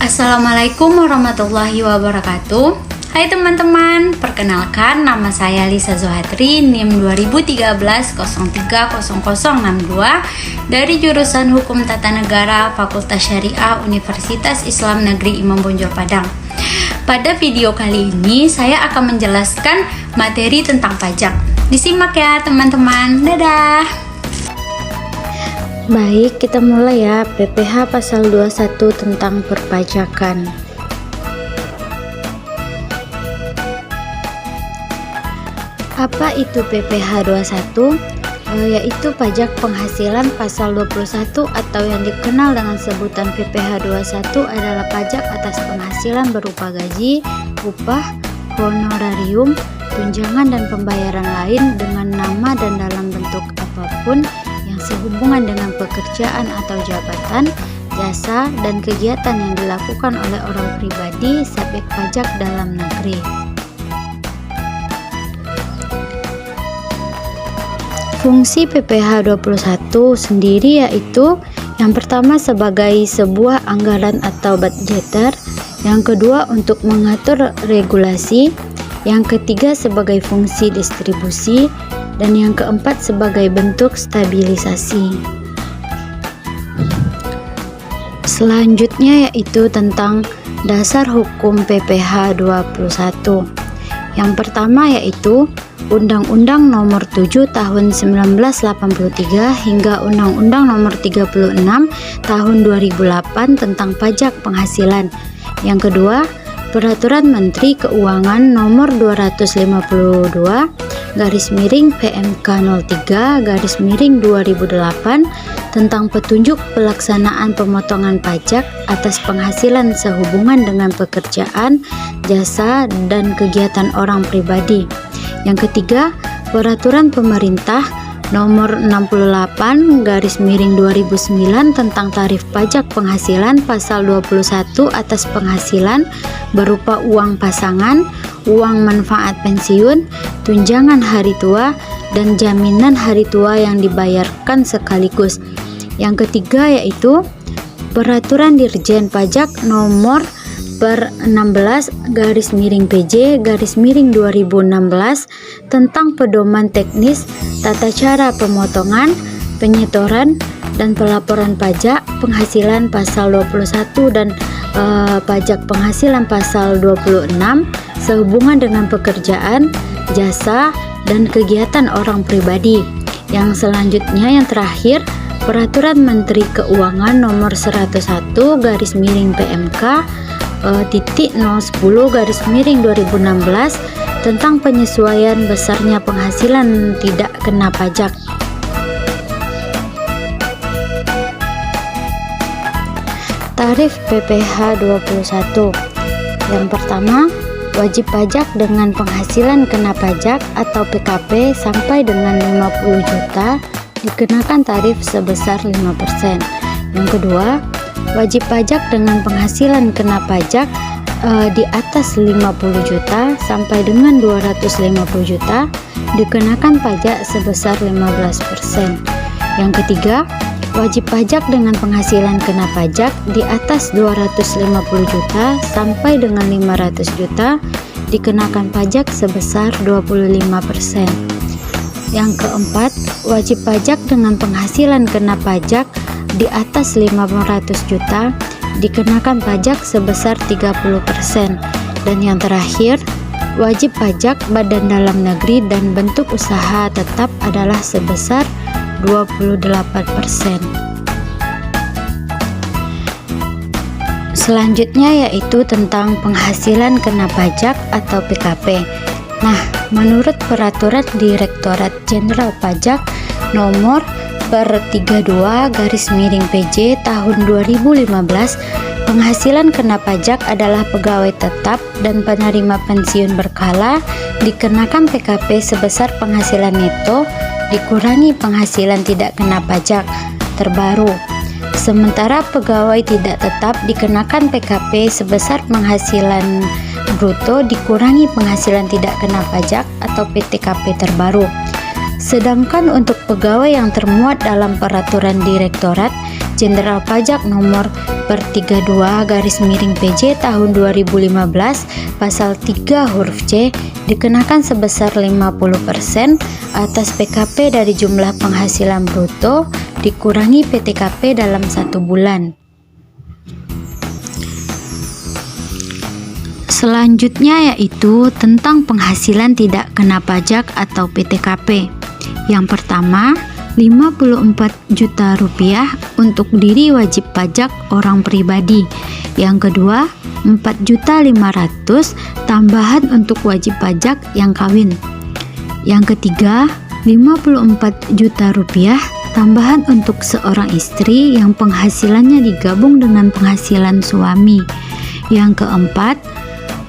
Assalamualaikum warahmatullahi wabarakatuh. Hai teman-teman, perkenalkan nama saya Lisa Zohatri, NIM 2013-030062 dari jurusan Hukum Tata Negara Fakultas Syariah Universitas Islam Negeri Imam Bonjol Padang. Pada video kali ini saya akan menjelaskan materi tentang pajak. Disimak ya teman-teman. Dadah. Baik, kita mulai ya. PPh pasal 21 tentang perpajakan. Apa itu PPh 21? Yaitu pajak penghasilan pasal 21 atau yang dikenal dengan sebutan PPh 21 adalah pajak atas penghasilan berupa gaji, upah, honorarium, tunjangan dan pembayaran lain dengan nama dan dalam bentuk apapun yang sehubungan dengan pekerjaan atau jabatan, jasa, dan kegiatan yang dilakukan oleh orang pribadi subjek pajak dalam negeri. Fungsi PPh 21 sendiri yaitu yang pertama sebagai sebuah anggaran atau budgeter, yang kedua untuk mengatur regulasi, yang ketiga sebagai fungsi distribusi, dan yang keempat sebagai bentuk stabilisasi. Selanjutnya yaitu tentang dasar hukum PPh 21. Yang pertama yaitu Undang-Undang Nomor 7 Tahun 1983 hingga Undang-Undang Nomor 36 Tahun 2008 tentang pajak penghasilan. Yang kedua, Peraturan Menteri Keuangan Nomor 252/PMK03/2008 tentang petunjuk pelaksanaan pemotongan pajak atas penghasilan sehubungan dengan pekerjaan, jasa, dan kegiatan orang pribadi. Yang ketiga, Peraturan Pemerintah Nomor 68/2009 tentang tarif pajak penghasilan pasal 21 atas penghasilan berupa uang pasangan, uang manfaat pensiun, tunjangan hari tua, dan jaminan hari tua yang dibayarkan sekaligus. Yang ketiga yaitu Peraturan Dirjen Pajak Nomor 16/PJ/2016 tentang pedoman teknis tata cara pemotongan, penyetoran, dan pelaporan pajak penghasilan pasal 21 dan pajak penghasilan pasal 26 sehubungan dengan pekerjaan, jasa, dan kegiatan orang pribadi. Yang selanjutnya yang terakhir, Peraturan Menteri Keuangan Nomor 101/PMK-010/2016 tentang penyesuaian besarnya penghasilan tidak kena pajak. Tarif PPh 21. Yang pertama, wajib pajak dengan penghasilan kena pajak atau PKP sampai dengan 50 juta dikenakan tarif sebesar 5%. Yang kedua, wajib pajak dengan penghasilan kena pajak di atas 50 juta sampai dengan 250 juta dikenakan pajak sebesar 15%. Yang ketiga, wajib pajak dengan penghasilan kena pajak di atas 250 juta sampai dengan 500 juta dikenakan pajak sebesar 25%. Yang keempat, wajib pajak dengan penghasilan kena pajak di atas 500 juta dikenakan pajak sebesar 30%. Dan yang terakhir, wajib pajak badan dalam negeri dan bentuk usaha tetap adalah sebesar 28%. Selanjutnya yaitu tentang penghasilan kena pajak atau PKP. Nah, menurut Peraturan Direktorat Jenderal Pajak Nomor 32/PJ Tahun 2015, penghasilan kena pajak adalah pegawai tetap dan penerima pensiun berkala dikenakan PKP sebesar penghasilan neto dikurangi penghasilan tidak kena pajak terbaru. Sementara pegawai tidak tetap dikenakan PKP sebesar penghasilan bruto dikurangi penghasilan tidak kena pajak atau PTKP terbaru. Sedangkan untuk pegawai yang termuat dalam Peraturan Direktorat Jenderal Pajak Nomor per 32/PJ tahun 2015 pasal 3 huruf C dikenakan sebesar 50% atas PKP dari jumlah penghasilan bruto dikurangi PTKP dalam 1 bulan. Selanjutnya yaitu tentang penghasilan tidak kena pajak atau PTKP. Yang pertama, 54 juta rupiah untuk diri wajib pajak orang pribadi. Yang kedua, 4.500.000 tambahan untuk wajib pajak yang kawin. Yang ketiga, 54 juta rupiah tambahan untuk seorang istri yang penghasilannya digabung dengan penghasilan suami. Yang keempat,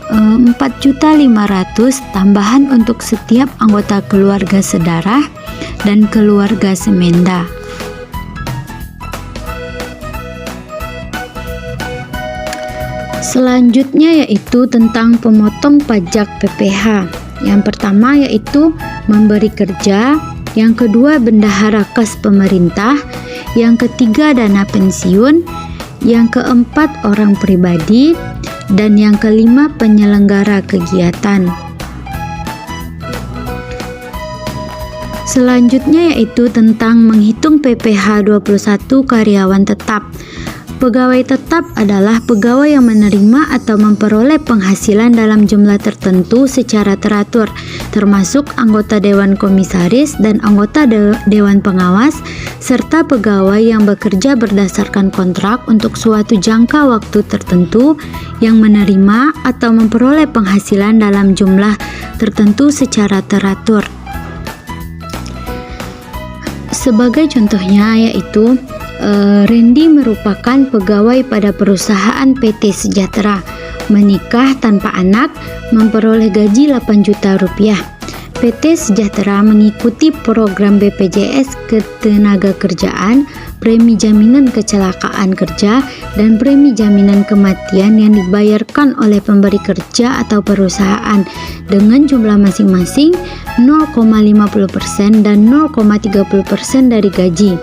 4.500.000 tambahan untuk setiap anggota keluarga sedarah dan keluarga semenda. Selanjutnya yaitu tentang pemotong pajak PPh. Yang pertama yaitu memberi kerja, yang kedua bendahara kas pemerintah, yang ketiga dana pensiun, yang keempat orang pribadi, dan yang kelima penyelenggara kegiatan. Selanjutnya yaitu tentang menghitung PPh 21 karyawan tetap. Pegawai tetap adalah pegawai yang menerima atau memperoleh penghasilan dalam jumlah tertentu secara teratur, termasuk anggota Dewan Komisaris dan anggota Dewan Pengawas, serta pegawai yang bekerja berdasarkan kontrak untuk suatu jangka waktu tertentu yang menerima atau memperoleh penghasilan dalam jumlah tertentu secara teratur. Sebagai contohnya yaitu Randy merupakan pegawai pada perusahaan PT Sejahtera, menikah tanpa anak, memperoleh gaji 8 juta rupiah. PT Sejahtera mengikuti program BPJS Ketenagakerjaan, premi jaminan kecelakaan kerja, dan premi jaminan kematian yang dibayarkan oleh pemberi kerja atau perusahaan dengan jumlah masing-masing 0,50% dan 0,30% dari gaji.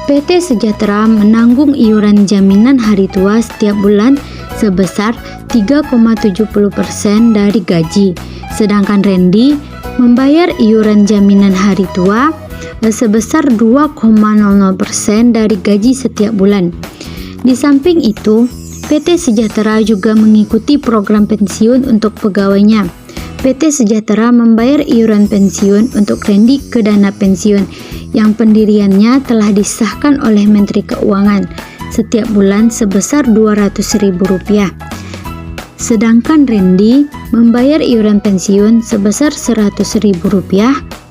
PT Sejahtera menanggung iuran jaminan hari tua setiap bulan sebesar 3,70% dari gaji, sedangkan Randy membayar iuran jaminan hari tua sebesar 2,00% dari gaji setiap bulan. Di samping itu, PT Sejahtera juga mengikuti program pensiun untuk pegawainya. PT Sejahtera membayar iuran pensiun untuk Randy ke dana pensiun yang pendiriannya telah disahkan oleh Menteri Keuangan setiap bulan sebesar Rp200.000. Sedangkan Randy membayar iuran pensiun sebesar Rp100.000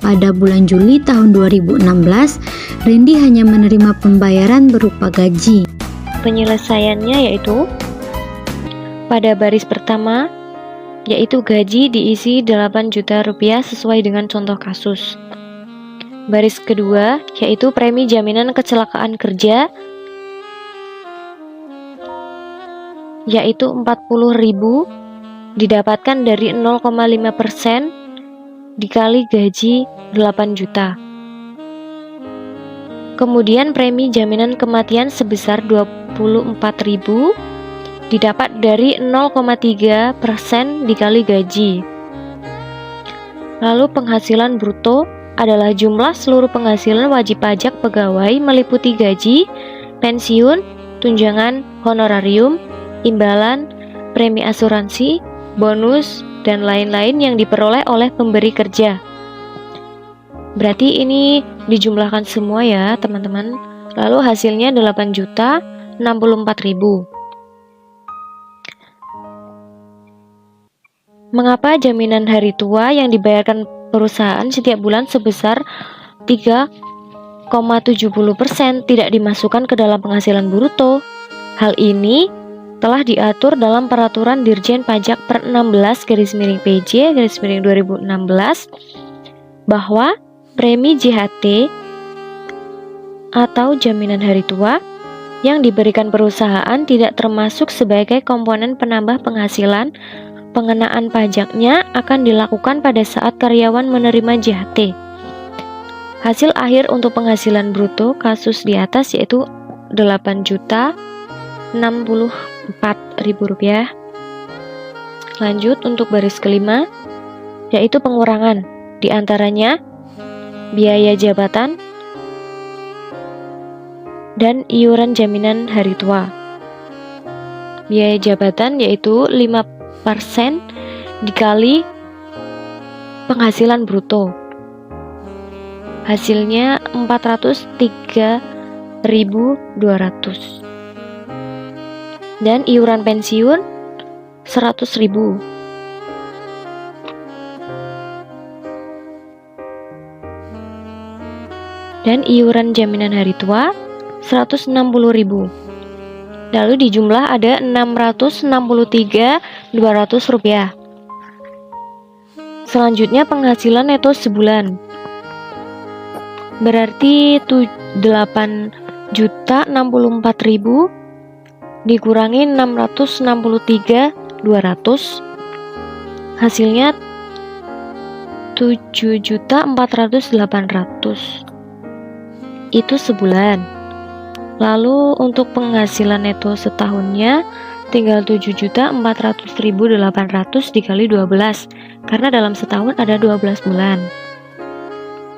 pada bulan Juli tahun 2016. Randy hanya menerima pembayaran berupa gaji. Penyelesaiannya yaitu pada baris pertama yaitu gaji diisi 8 juta rupiah sesuai dengan contoh kasus. Baris kedua yaitu premi jaminan kecelakaan kerja yaitu 40.000 didapatkan dari 0,5% dikali gaji 8 juta. Kemudian premi jaminan kematian sebesar 24.000 didapat dari 0,3% dikali gaji. Lalu penghasilan bruto adalah jumlah seluruh penghasilan wajib pajak pegawai meliputi gaji, pensiun, tunjangan, honorarium, imbalan, premi asuransi, bonus, dan lain-lain yang diperoleh oleh pemberi kerja. Berarti ini dijumlahkan semua ya teman-teman. Lalu hasilnya 8.064.000. Mengapa jaminan hari tua yang dibayarkan perusahaan setiap bulan sebesar 3,70% tidak dimasukkan ke dalam penghasilan bruto? Hal ini telah diatur dalam Peraturan Dirjen Pajak per 16/PJ/2016 bahwa premi JHT atau jaminan hari tua yang diberikan perusahaan tidak termasuk sebagai komponen penambah penghasilan. Pengenaan pajaknya akan dilakukan pada saat karyawan menerima JHT. Hasil akhir untuk penghasilan bruto kasus di atas yaitu 8 juta Rp64.000. Lanjut untuk baris kelima, yaitu pengurangan, di antaranya biaya jabatan dan iuran jaminan hari tua. Biaya jabatan yaitu 5% dikali penghasilan bruto. Hasilnya 403.200. Dan iuran pensiun 100.000. Dan iuran jaminan hari tua 160.000. Lalu di jumlah ada 663.200 rupiah. Selanjutnya penghasilan neto sebulan. Berarti 8.064.000 dikurangi 663.200, hasilnya 7.400.800. Itu sebulan. Lalu untuk penghasilan neto setahunnya tinggal 7.400.800 dikali 12, karena dalam setahun ada 12 bulan.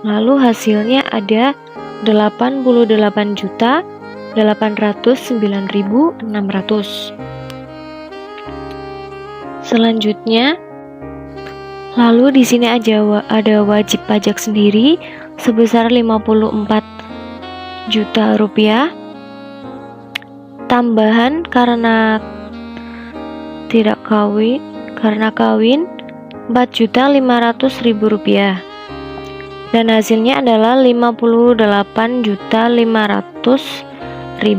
Lalu hasilnya ada 88.809.600. Selanjutnya, lalu di sini ada wajib pajak sendiri sebesar 54 juta rupiah. Tambahan karena kawin 4.500.000 rupiah. Dan hasilnya adalah 58.500.000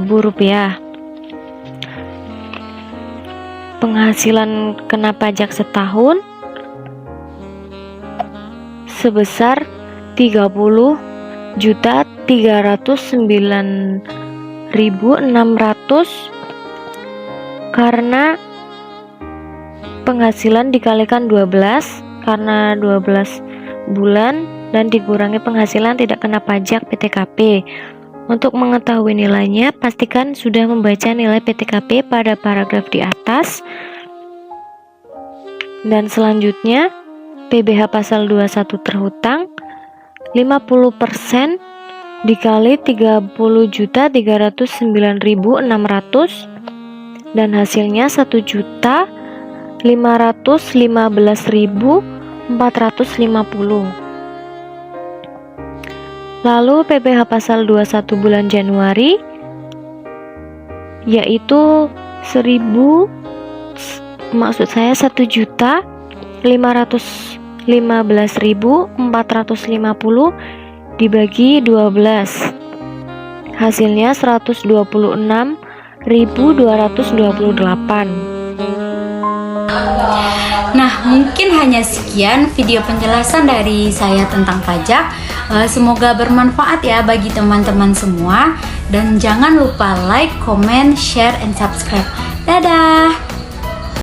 rupiah. Penghasilan kena pajak setahun sebesar 30.309.600 karena penghasilan dikalikan 12 karena 12 bulan dan dikurangi penghasilan tidak kena pajak PTKP. Untuk mengetahui nilainya, pastikan sudah membaca nilai PTKP pada paragraf di atas. Dan selanjutnya, PBH pasal 21 terhutang 50% dikali 30.309.600 dan hasilnya 1.515.450. Lalu PPh pasal 21 bulan Januari yaitu 1.515.450 dibagi 12, hasilnya 126.228. Nah, mungkin hanya sekian video penjelasan dari saya tentang pajak. Semoga bermanfaat ya bagi teman-teman semua. Dan jangan lupa like, comment, share, and subscribe. Dadah!